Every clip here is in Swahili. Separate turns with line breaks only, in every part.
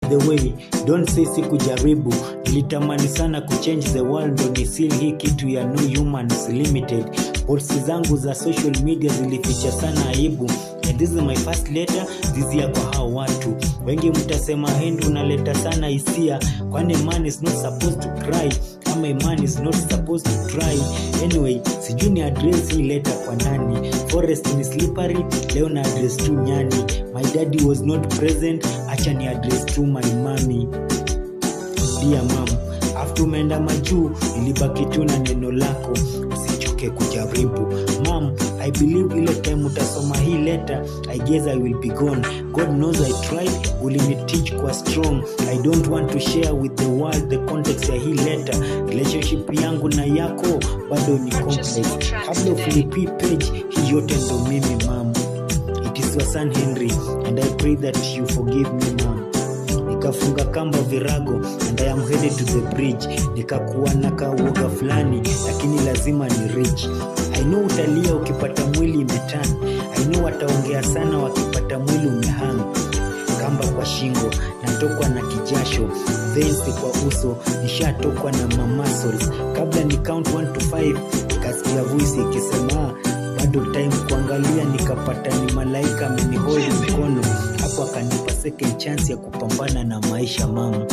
the way, don't say sikujaribu. Nilitamani sana kuchange the world, ndo nisil hii kitu ya no human is limited. Posts zangu za social media zilificha sana aibu, and this is my first letter this year kwa hao watu. Wengi mtasema Henry unaleta sana hisia, kwani man is not supposed to cry, ama man is not supposed to try. Anyway, sijui ni address hii letter kwa nani. Forest ni slippery, leo na address tu nyani. My daddy was not present, acha ni address to my mommy. Dear mom, after umeenda majuu, ilibaki tu na neno lako, usichoke kujaribu. Mom, I believe ile time utasoma hii letter, I guess I will be gone. God knows I tried, uliniteach kwa strong. I don't want to share with the world the context ya hii letter. Relationship yangu na yako bado ni complex. Kabla ufilipi page, hii yote ndo mimi mom. It is your son Henry, and I pray that you forgive me mom. Nikafunga kamba virago, and I am headed to the bridge. Nikakuwa na kauoga fulani, lakini lazima ni reach. I know utalia ukipata mwili imetan. I know wataongea sana wakipata mwili umehang. Kamba kwa shingo, natokwa na kijasho. Veins kwa uso, nishatokwa na muscles. Kabla ni count 1 to 5, nikasikia voice ikisema bado time kuangalia, nikapata ni malaika amenihold mkono. Hapo akanipa second chance ya kupambana na maisha mama.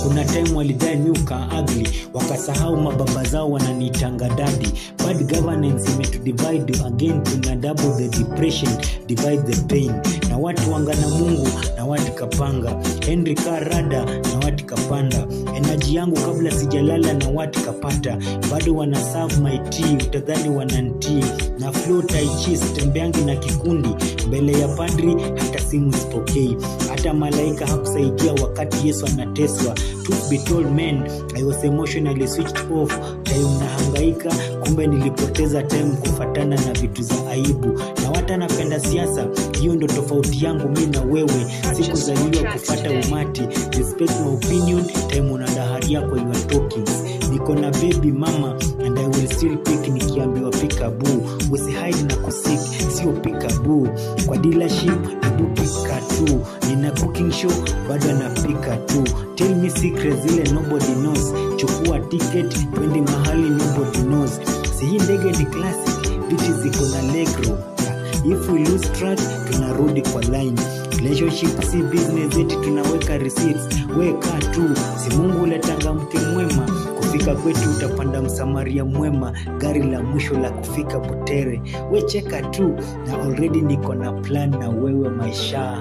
Kuna time walidai nyuka ugly, wakasahau mababa zao wananiitanga daddy. Bad governance to divide again, tuna double the depression, divide the pain. Na watu wangana Mungu na watu kapanga. Henry Karada na watu kapanda. Energy yangu kabla sijalala na watu kapata. Bado wana serve my tea, utadhani wanantii. Na flow tai chi tembeangi na kikundi. Mbele ya padri hata simu sipokei. Hata malaika hakusaidia wakati Yesu anateswa. Truth be told man, I was emotionally switched off. Time nahangaika, kumbe nilipoteza time kufatana na vitu za aibu. Na wata napenda siasa, hiyo ndo tofauti yangu mimi na wewe. Sikuzaliwa kufata umati. Respect my opinion, time unadaharia kwa your talkings. Niko na baby mama, and I will still pick nikiambiwa peekaboo. Usihide na kusik, sio peekaboo. Kwa dealership, nabu pika tu. Nina cooking show, bado napika tu. Tell me secrets zile nobody knows. Chukua ticket, twende mahali nobody knows. Si hii ndege ni classic, viti ziko na legro. If we lose track, tunarudi kwa line. Relationship si business eti tunaweka receipts. Weka tu, si Mungu uletanga mke mwema. Kufika kwetu utapanda msamaria mwema. Gari la mwisho la kufika Butere. We cheka tu, na already niko na plan na wewe maisha.